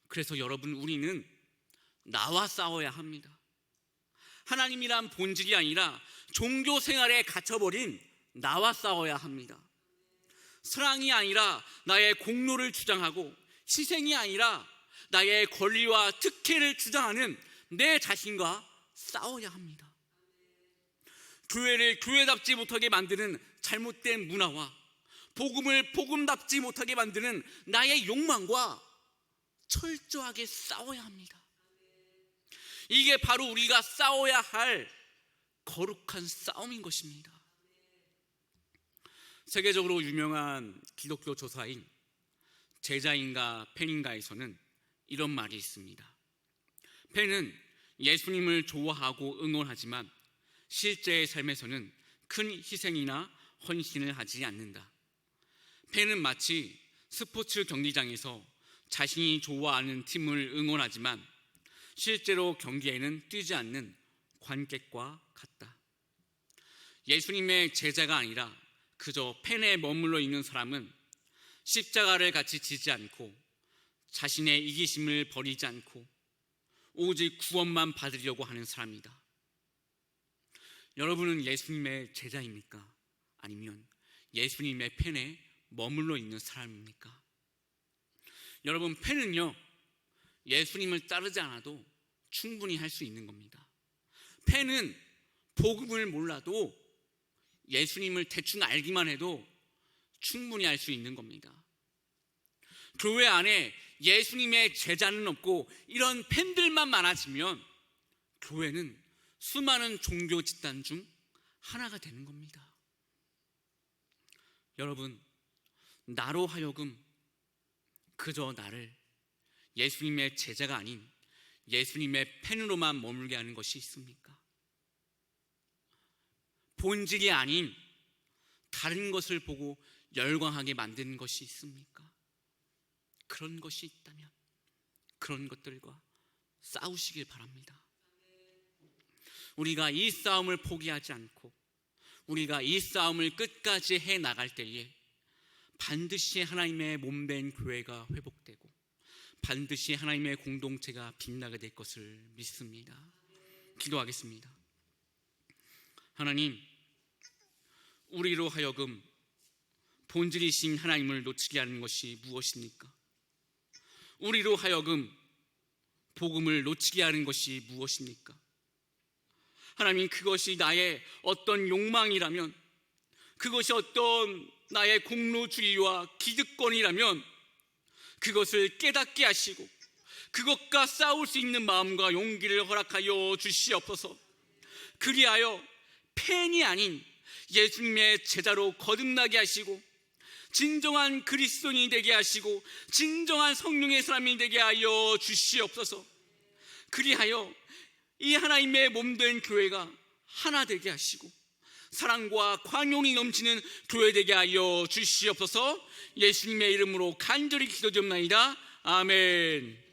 그래서 여러분, 우리는 나와 싸워야 합니다. 하나님이란 본질이 아니라 종교 생활에 갇혀버린 나와 싸워야 합니다. 사랑이 아니라 나의 공로를 주장하고, 희생이 아니라 나의 권리와 특혜를 주장하는 내 자신과 싸워야 합니다. 교회를 교회답지 못하게 만드는 잘못된 문화와 복음을 복음답지 못하게 만드는 나의 욕망과 철저하게 싸워야 합니다. 이게 바로 우리가 싸워야 할 거룩한 싸움인 것입니다. 세계적으로 유명한 기독교 조사인 제자인가 펜인가에서는 이런 말이 있습니다. 펜은 예수님을 좋아하고 응원하지만 실제의 삶에서는 큰 희생이나 헌신을 하지 않는다. 펜은 마치 스포츠 경기장에서 자신이 좋아하는 팀을 응원하지만 실제로 경기에는 뛰지 않는 관객과 같다. 예수님의 제자가 아니라 그저 펜에 머물러 있는 사람은 십자가를 같이 지지 않고 자신의 이기심을 버리지 않고 오직 구원만 받으려고 하는 사람이다. 여러분은 예수님의 제자입니까? 아니면 예수님의 펜에 머물러 있는 사람입니까? 여러분, 펜은요, 예수님을 따르지 않아도 충분히 할 수 있는 겁니다. 펜은 복음을 몰라도 예수님을 대충 알기만 해도 충분히 할 수 있는 겁니다. 교회 안에 예수님의 제자는 없고 이런 펜들만 많아지면 교회는 수많은 종교 집단 중 하나가 되는 겁니다. 여러분, 나로 하여금 그저 나를 예수님의 제자가 아닌 예수님의 펜으로만 머물게 하는 것이 있습니까? 본질이 아닌 다른 것을 보고 열광하게 만드는 것이 있습니까? 그런 것이 있다면 그런 것들과 싸우시길 바랍니다. 우리가 이 싸움을 포기하지 않고 우리가 이 싸움을 끝까지 해나갈 때에 반드시 하나님의 몸된 교회가 회복되고 반드시 하나님의 공동체가 빛나게 될 것을 믿습니다. 기도하겠습니다. 하나님, 우리로 하여금 본질이신 하나님을 놓치게 하는 것이 무엇입니까? 우리로 하여금 복음을 놓치게 하는 것이 무엇입니까? 하나님, 그것이 나의 어떤 욕망이라면, 그것이 어떤 나의 공로주의와 기득권이라면 그것을 깨닫게 하시고 그것과 싸울 수 있는 마음과 용기를 허락하여 주시옵소서. 그리하여 펜이 아닌 예수님의 제자로 거듭나게 하시고 진정한 그리스도인이 되게 하시고 진정한 성령의 사람이 되게 하여 주시옵소서. 그리하여 이 하나님의 몸된 교회가 하나 되게 하시고 사랑과 광용이 넘치는 교회 되게 하여 주시옵소서. 예수님의 이름으로 간절히 기도드립니다. 아멘.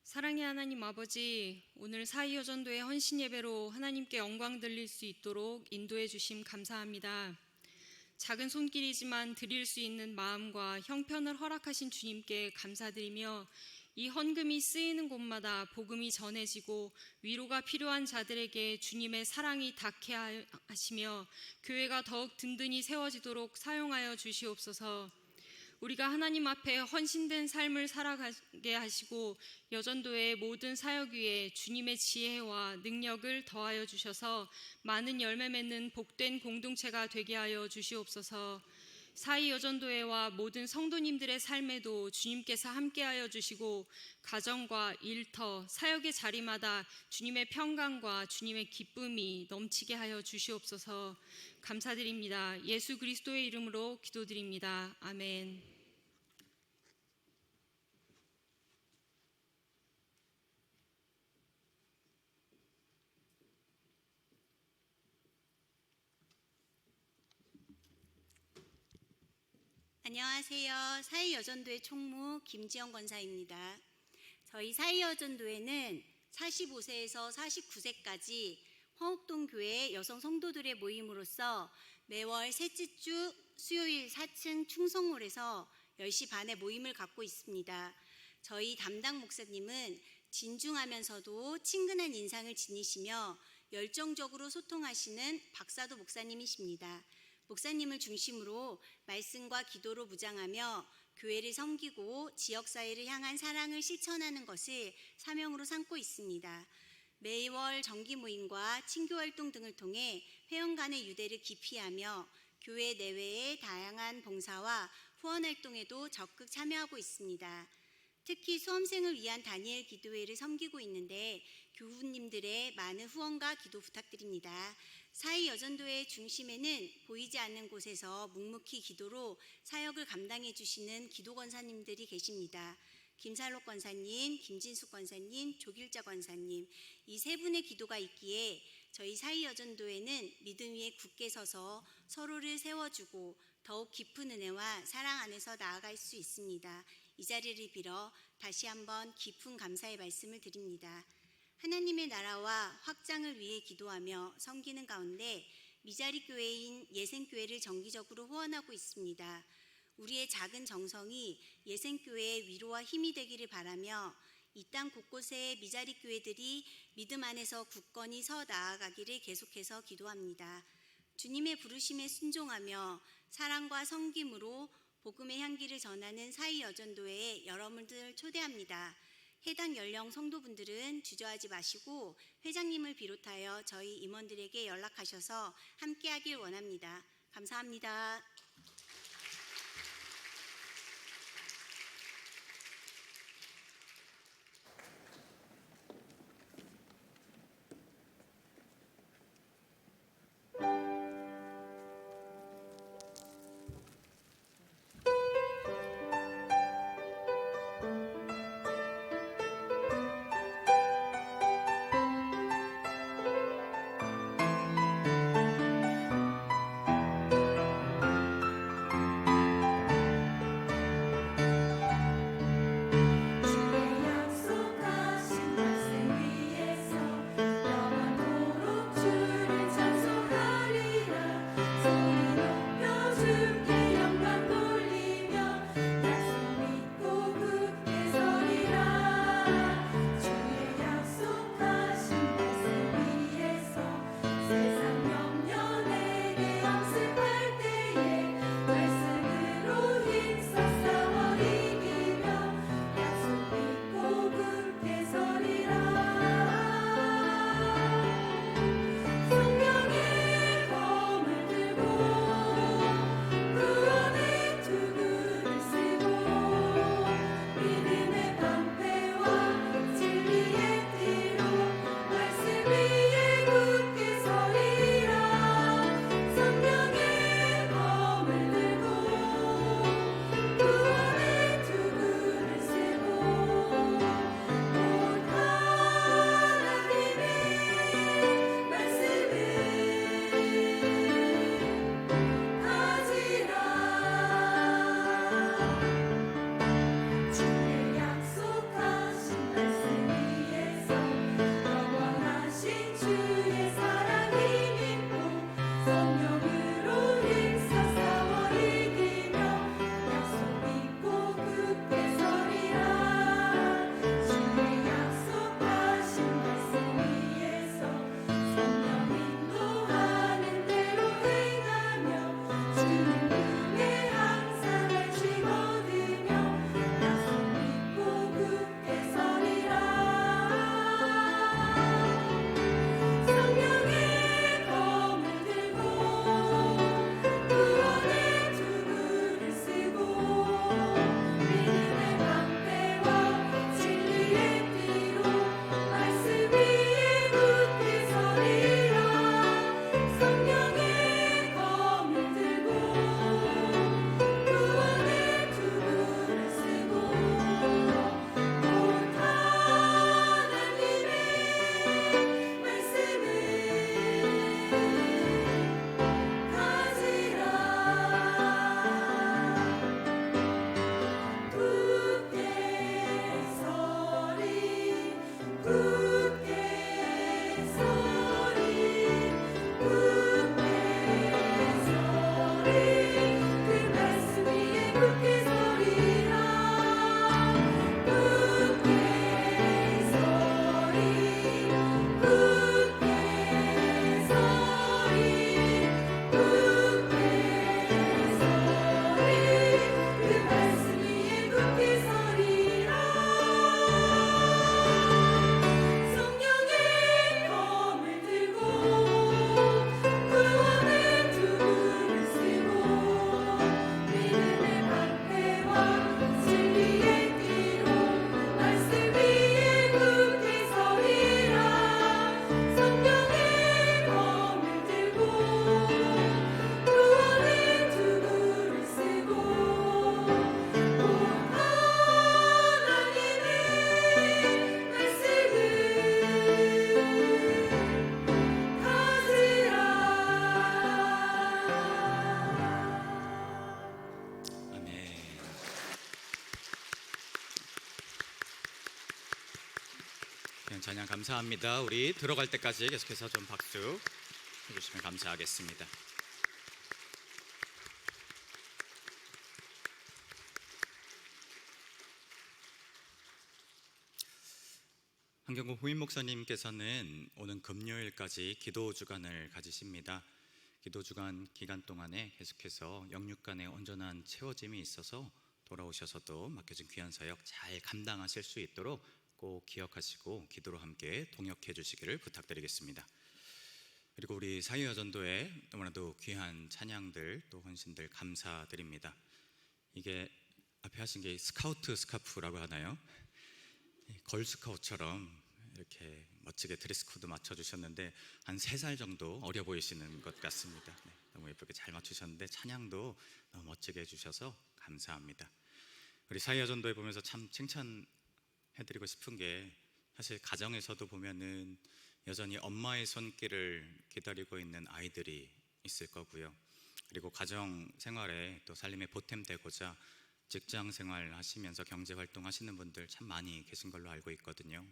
사랑의 하나님 아버지, 오늘 사이여전도의 헌신 예배로 하나님께 영광 돌릴 수 있도록 인도해 주심 감사합니다. 작은 손길이지만 드릴 수 있는 마음과 형편을 허락하신 주님께 감사드리며 이 헌금이 쓰이는 곳마다 복음이 전해지고 위로가 필요한 자들에게 주님의 사랑이 닿게 하시며 교회가 더욱 든든히 세워지도록 사용하여 주시옵소서. 우리가 하나님 앞에 헌신된 삶을 살아가게 하시고 여전도의 모든 사역 위에 주님의 지혜와 능력을 더하여 주셔서 많은 열매 맺는 복된 공동체가 되게 하여 주시옵소서. 사이 여전도회와 모든 성도님들의 삶에도 주님께서 함께하여 주시고 가정과 일터, 사역의 자리마다 주님의 평강과 주님의 기쁨이 넘치게 하여 주시옵소서. 감사드립니다. 예수 그리스도의 이름으로 기도드립니다. 아멘. 안녕하세요. 사이여전도회 총무 김지영 권사입니다. 저희 사이여전도회는 45세에서 49세까지 화옥동 교회 여성 성도들의 모임으로서 매월 셋째 주 수요일 4층 충성홀에서 10시 반에 모임을 갖고 있습니다. 저희 담당 목사님은 진중하면서도 친근한 인상을 지니시며 열정적으로 소통하시는 박사도 목사님이십니다. 목사님을 중심으로 말씀과 기도로 무장하며 교회를 섬기고 지역사회를 향한 사랑을 실천하는 것을 사명으로 삼고 있습니다. 매월 정기 모임과 친교활동 등을 통해 회원 간의 유대를 기피하며 교회 내외의 다양한 봉사와 후원활동에도 적극 참여하고 있습니다. 특히 수험생을 위한 다니엘 기도회를 섬기고 있는데 교우님들의 많은 후원과 기도 부탁드립니다. 사이여전도회 중심에는 보이지 않는 곳에서 묵묵히 기도로 사역을 감당해 주시는 기도 권사님들이 계십니다. 김살록 권사님, 김진숙 권사님, 조길자 권사님, 이 세 분의 기도가 있기에 저희 사이여전도회는 믿음 위에 굳게 서서 서로를 세워주고 더욱 깊은 은혜와 사랑 안에서 나아갈 수 있습니다. 이 자리를 빌어 다시 한번 깊은 감사의 말씀을 드립니다. 하나님의 나라와 확장을 위해 기도하며 섬기는 가운데 미자리 교회인 예생교회를 정기적으로 후원하고 있습니다. 우리의 작은 정성이 예생교회의 위로와 힘이 되기를 바라며 이 땅 곳곳에 미자리 교회들이 믿음 안에서 굳건히 서 나아가기를 계속해서 기도합니다. 주님의 부르심에 순종하며 사랑과 섬김으로 복음의 향기를 전하는 사이여전도회에 여러분들 초대합니다. 해당 연령 성도분들은 주저하지 마시고 회장님을 비롯하여 저희 임원들에게 연락하셔서 함께하길 원합니다. 감사합니다. 귀한 찬양 감사합니다. 우리 들어갈 때까지 계속해서 좀 박수 해주시면 감사하겠습니다. 한경국 후임 목사님께서는 오는 금요일까지 기도 주간을 가지십니다. 기도 주간 기간 동안에 계속해서 영육간의 온전한 채워짐이 있어서 돌아오셔서도 맡겨진 귀한 사역 잘 감당하실 수 있도록 꼭 기억하시고 기도로 함께 동역해 주시기를 부탁드리겠습니다. 그리고 우리 사유여전도에 너무나도 귀한 찬양들 또 헌신들 감사드립니다. 이게 앞에 하신 게 스카우트 스카프라고 하나요? 걸스카우트처럼 이렇게 멋지게 드레스 코드 맞춰주셨는데 한 3살 정도 어려 보이시는 것 같습니다. 네, 너무 예쁘게 잘 맞추셨는데 찬양도 너무 멋지게 해주셔서 감사합니다. 우리 사이여전도에 보면서 참 칭찬해드리고 싶은 게 사실 가정에서도 보면은 여전히 엄마의 손길을 기다리고 있는 아이들이 있을 거고요. 그리고 가정 생활에 또 살림에 보탬되고자 직장 생활 하시면서 경제 활동 하시는 분들 참 많이 계신 걸로 알고 있거든요.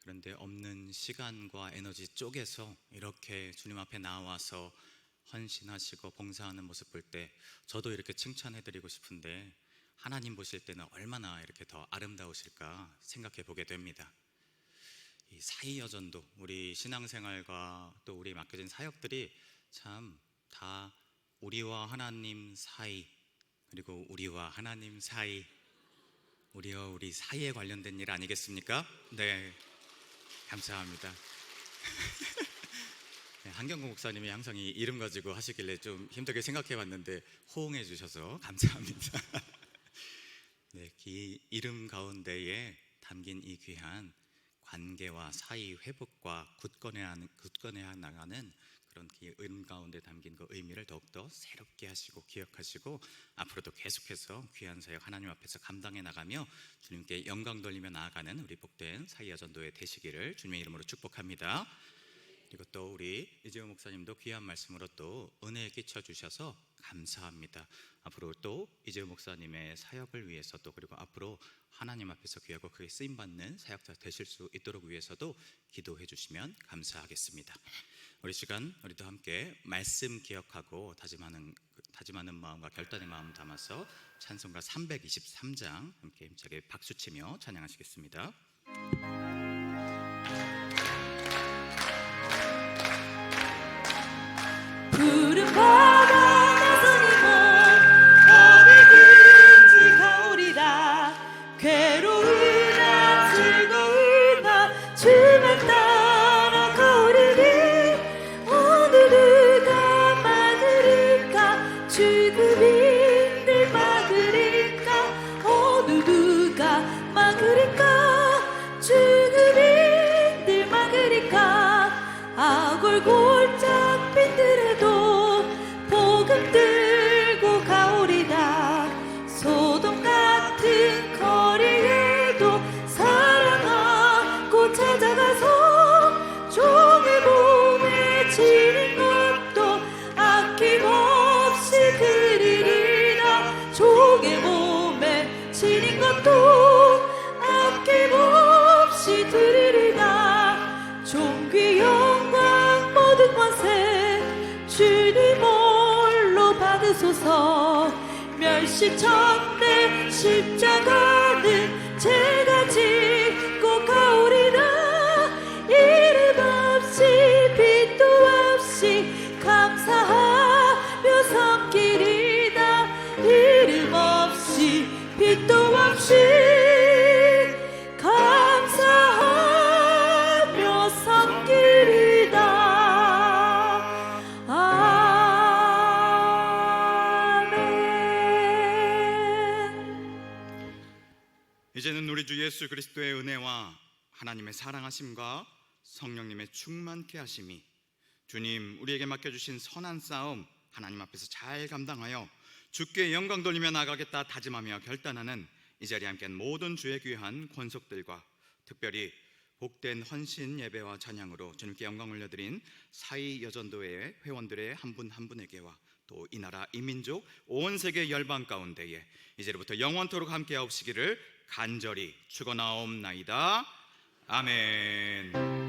그런데 없는 시간과 에너지 쪼개서 이렇게 주님 앞에 나와서 헌신하시고 봉사하는 모습 볼 때 저도 이렇게 칭찬해드리고 싶은데 하나님 보실 때는 얼마나 이렇게 더 아름다우실까 생각해 보게 됩니다. 이 사이여전도 우리 신앙생활과 또 우리 맡겨진 사역들이 참 다 우리와 하나님 사이, 그리고 우리와 하나님 사이, 우리와 우리 사이에 관련된 일 아니겠습니까? 네, 감사합니다. 네, 한경국 목사님이 항상 이 이름 가지고 하시길래 좀 힘들게 생각해 봤는데 호응해 주셔서 감사합니다. 네, 이 이름 가운데에 담긴 이 귀한 관계와 사이 회복과 굳건해 나가는 그런 이름 가운데 담긴 그 의미를 더욱더 새롭게 하시고 기억하시고 앞으로도 계속해서 귀한 사역 하나님 앞에서 감당해 나가며 주님께 영광 돌리며 나아가는 우리 복된 사이여전도회 되시기를 주님의 이름으로 축복합니다. 그리고 또 우리 이재호 목사님도 귀한 말씀으로 또 은혜 끼쳐 주셔서 감사합니다. 앞으로 또 이재호 목사님의 사역을 위해서 또 그리고 앞으로 하나님 앞에서 귀하고 크게 쓰임받는 사역자 되실 수 있도록 위해서도 기도해 주시면 감사하겠습니다. 우리 시간 우리도 함께 말씀 기억하고 다짐하는 마음과 결단의 마음 담아서 찬송가 323장 함께 힘차게 박수치며 찬양하시겠습니다. 푸른 바다 나서니 어디든지 가오리라. 괴로우나 즐거우나 주만 따라 가오리니 어느 누가 막으리까 죽음인들 막으리까 어느 누가 막으리까 죽음인들 막으리까 아골골 잡힌 들에도 복음 들고 가오리다. 소돔 같은 거리에도 사랑하고 찾아가서 종의 몸에 지는 것도 아낌없이 드리리라. 종의 몸에 지는 것도 아낌없이 드리리라. 존귀 영광 모든 권세 주님 홀로 받으소서. 멸시천대 십자가는 제가 짓고 가오리라. 이름 없이 빛도 없이 감사하며 섬기리다. 이름 없이 빛도 없이 감사하며 섬기리다. 이제는 우리 주 예수 그리스도의 은혜와 하나님의 사랑하심과 성령님의 충만케 하심이 주님 우리에게 맡겨주신 선한 싸움 하나님 앞에서 잘 감당하여 주께 영광 돌리며 나가겠다 다짐하며 결단하는 이 자리에 함께한 모든 주의 귀한 권속들과 특별히 복된 헌신 예배와 찬양으로 주님께 영광 올려드린 사이여전도회 회원들의 한 분 한 분에게와 또 이 나라 이 민족 온 세계 열방 가운데에 이제부터 영원토록 함께하옵시기를 간절히 축원하옵나이다. 아멘.